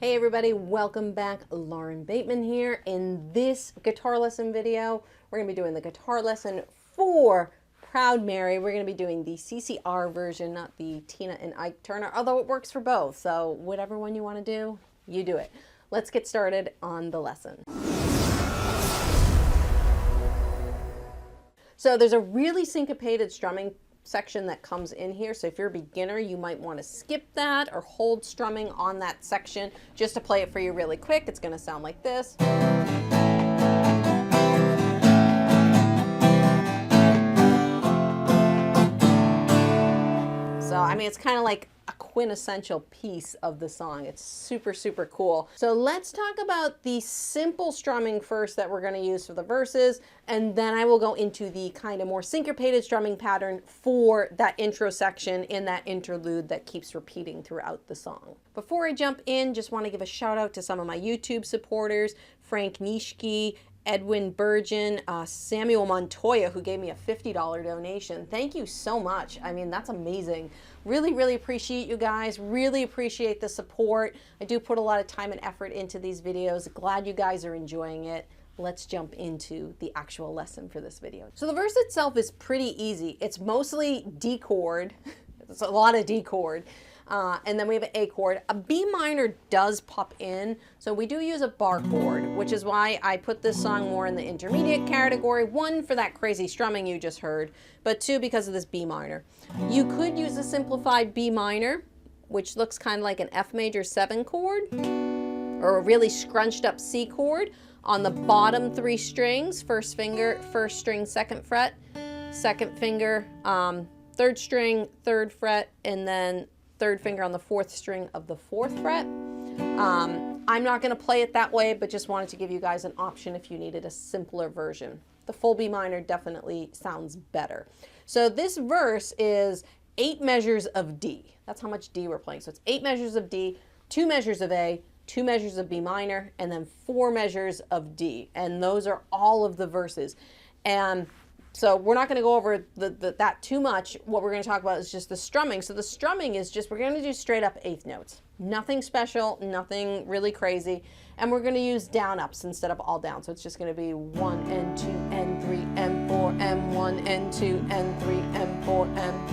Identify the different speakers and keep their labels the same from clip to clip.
Speaker 1: Hey everybody, welcome back. Lauren Bateman here. In this guitar lesson video, we're going to be doing the guitar lesson for Proud Mary. We're going to be doing the CCR version, not the Tina and Ike Turner, although it works for both. So whatever one you want to do, you do it. Let's get started on the lesson. So there's a really syncopated strumming section that comes in here. So if you're a beginner, you might want to skip that or hold strumming on that section just to play it for you really quick. It's going to sound like this. So, I mean, it's kind of like a quintessential piece of the song. It's super, super cool. So let's talk about the simple strumming first that we're going to use for the verses, and then I will go into the kind of more syncopated strumming pattern for that intro section in that interlude that keeps repeating throughout the song. Before I jump in, just want to give a shout out to some of my YouTube supporters, Frank Nishke, Edwin Burgeon, Samuel Montoya, who gave me a $50 donation. Thank you so much. I mean, that's amazing. Really, really appreciate you guys. Really appreciate the support. I do put a lot of time and effort into these videos. Glad you guys are enjoying it. Let's jump into the actual lesson for this video. So the verse itself is pretty easy. It's mostly D chord. It's a lot of D chord. And then we have an A chord. A B minor does pop in, so we do use a bar chord, which is why I put this song more in the intermediate category. One, for that crazy strumming you just heard, but two, because of this B minor. You could use a simplified B minor, which looks kind of like an F major 7 chord, or a really scrunched up C chord on the bottom 3 strings, first finger, first string, 2nd fret, second finger, 3rd string, 3rd fret, and then 3rd finger on the 4th string of the 4th fret. I'm not going to play it that way, but just wanted to give you guys an option if you needed a simpler version. The full B minor definitely sounds better. So this verse is 8 measures of D. That's how much D we're playing. So it's 8 measures of D, 2 measures of A, 2 measures of B minor, and then 4 measures of D. And those are all of the verses. And so we're not going to go over that too much. What we're going to talk about is just the strumming. So the strumming is just, we're going to do straight up 8th notes. Nothing special, nothing really crazy. And we're going to use down ups instead of all down. So it's just going to be 1 and 2 and 3 and 4 and 1 and 2 and 3 and 4 and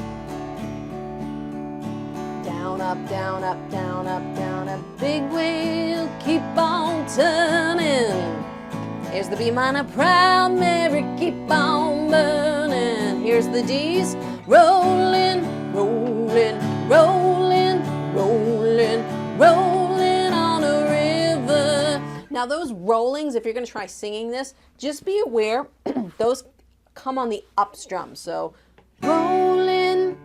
Speaker 1: down up, down up, down up, down up. Big wheel, keep on turning. Here's the B minor, Proud Mary, keep on burning. Here's the D's, rolling, rolling, rolling, rolling, rolling on a river. Now those rollings, if you're going to try singing this, just be aware those come on the up strum. So rolling,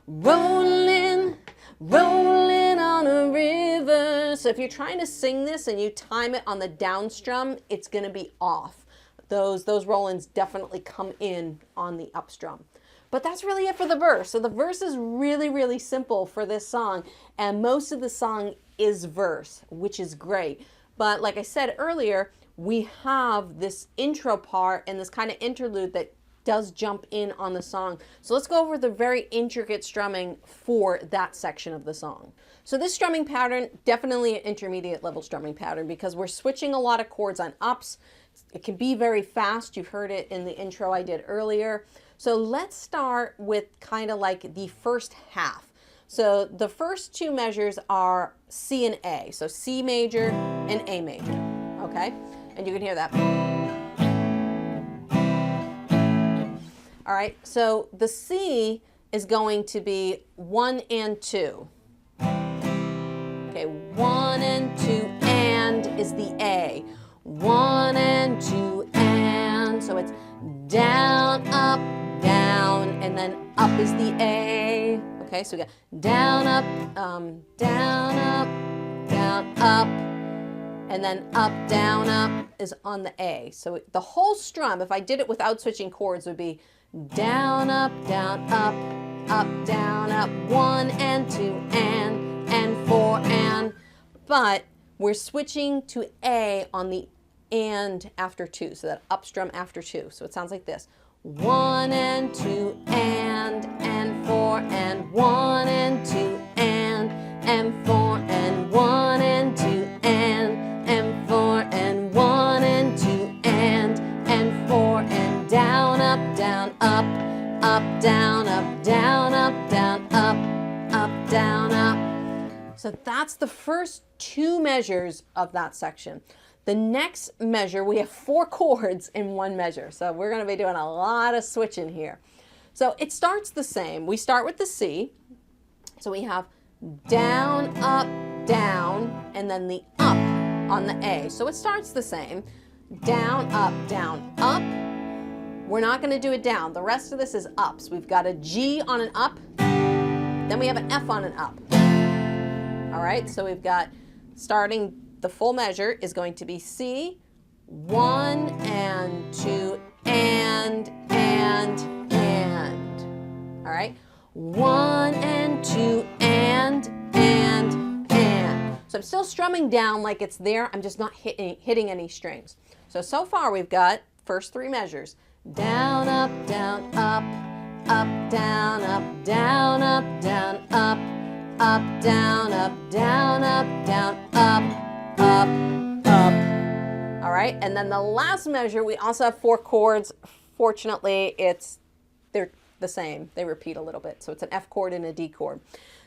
Speaker 1: rolling, rolling on a river. So if you're trying to sing this and you time it on the down strum, it's going to be off. Those roll-ins definitely come in on the up strum. But that's really it for the verse. So the verse is really, really simple for this song, and most of the song is verse, which is great. But like I said earlier, we have this intro part and this kind of interlude that does jump in on the song. So let's go over the very intricate strumming for that section of the song. So this strumming pattern, definitely an intermediate level strumming pattern because we're switching a lot of chords on ups. It can be very fast. You've heard it in the intro I did earlier. So let's start with kind of like the first half. So the first 2 measures are C and A. So C major and A major, okay? And you can hear that. All right, so the C is going to be 1 and 2. Okay, 1 and 2 and is the A. 1 and 2 and, so it's down, up, down, and then up is the A. Okay, so we got down, up, down, up, down, up, and then up, up is on the A. So the whole strum, if I did it without switching chords, would be down, up, up, down, up, 1 and 2 and 4 and, but we're switching to A on the and after 2, so that up strum after 2. So it sounds like this. 1 and 2 and 4 and 1 and 2 and 4 and 1 and 2 So that's the first 2 measures of that section. The next measure, we have 4 chords in 1 measure. So we're going to be doing a lot of switching here. So it starts the same. We start with the C. So we have down, up, down, and then the up on the A. So it starts the same. Down, up, up. We're not going to do it down. The rest of this is ups. We've got a G on an up. Then we have an F on an up. All right, so we've got starting the full measure is going to be C, 1 and 2 and. All right, 1 and 2 and. So I'm still strumming down like it's there. I'm just not hitting any strings. So far we've got first 3 measures. Down, up, down, up, up, down, up, down, up, down, up, up, down, up, down, up, down, up, up. All right, and then the last measure, we also have 4 chords. Fortunately, they're the same. They repeat a little bit. So it's an F chord and a D chord.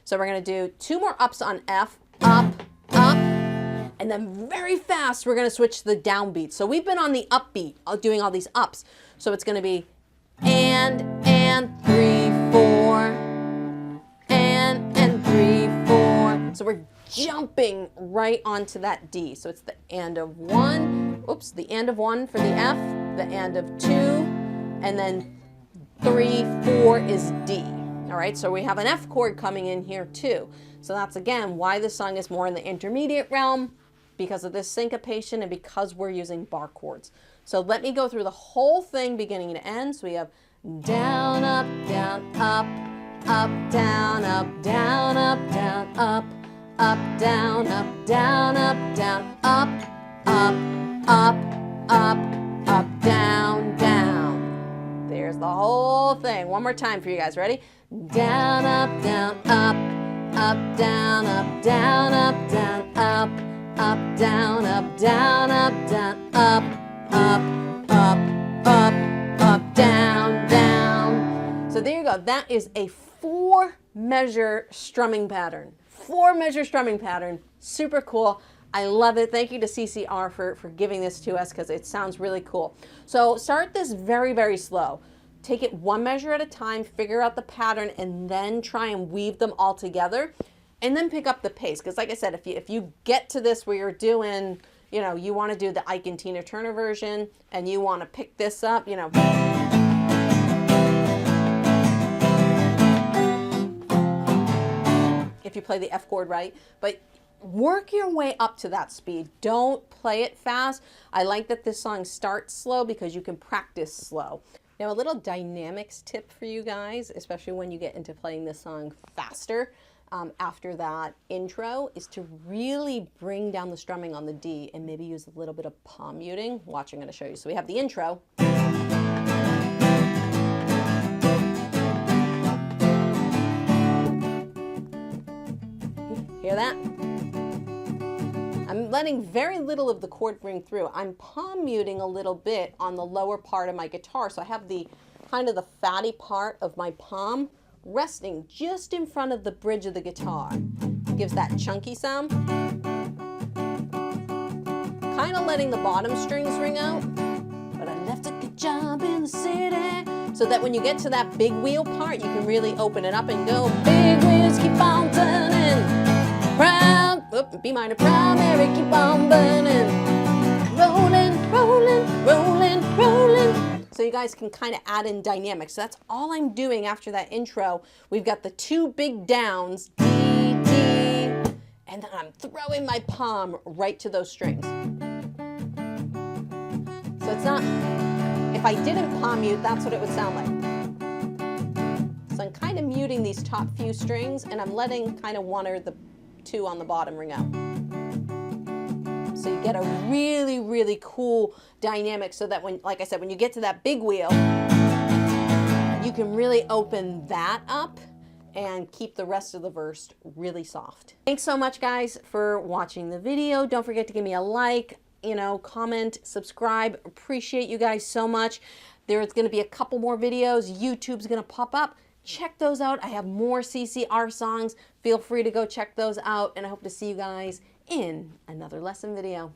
Speaker 1: So we're going to do 2 more ups on F, up, up, and then very fast we're going to switch to the downbeat. So we've been on the upbeat, doing all these ups. So it's going to be and 3, 4, and 3, 4. So we're jumping right onto that D. So it's the and of 1, oops, the and of 1 for the F, the and of 2, and then 3, 4 is D. All right, so we have an F chord coming in here too. So that's again why this song is more in the intermediate realm, because of this syncopation and because we're using bar chords. So let me go through the whole thing beginning to end. So we have down, up, up, down, up, down, up, down, up, down, up, down, up, down, up, down, down. There's the whole thing. One more time for you guys. Ready? Down, up, down, up, down, up, down, up, down, up, down, up, down, up, down, up, down, down. So there you go. That is a 4-measure strumming pattern. 4-measure strumming pattern. Super cool. I love it. Thank you to CCR for giving this to us because it sounds really cool. So start this very, very slow. Take it 1 measure at a time, figure out the pattern, and then try and weave them all together. And then pick up the pace. Because like I said, if you get to this where you're doing, you know, you want to do the Ike and Tina Turner version, and you want to pick this up, you know. If you play the F chord right. But work your way up to that speed. Don't play it fast. I like that this song starts slow because you can practice slow. Now a little dynamics tip for you guys, especially when you get into playing this song faster. After that intro is to really bring down the strumming on the D and maybe use a little bit of palm muting. Watch, I'm going to show you. So we have the intro. Hear that? I'm letting very little of the chord ring through. I'm palm muting a little bit on the lower part of my guitar. So I have the kind of the fatty part of my palm resting just in front of the bridge of the guitar. Gives that chunky sound. Kind of letting the bottom strings ring out. But I left a good job in the city. So that when you get to that big wheel part, you can really open it up and go, big wheels keep on turning. Proud, B minor, Proud Mary, keep on burning. Rolling, rolling, rolling, rolling. So you guys can kind of add in dynamics. So that's all I'm doing after that intro. We've got the 2 big downs, D, D, and then I'm throwing my palm right to those strings. So it's not, if I didn't palm mute, that's what it would sound like. So I'm kind of muting these top few strings, and I'm letting kind of 1 or the 2 on the bottom ring out. So you get a really, really cool dynamic so that when, like I said, when you get to that big wheel, you can really open that up and keep the rest of the verse really soft. Thanks so much, guys, for watching the video. Don't forget to give me a like, comment, subscribe. Appreciate you guys so much. There's going to be a couple more videos. YouTube's going to pop up. check those out. I have more CCR songs. Feel free to go check those out, and I hope to see you guys in another lesson video.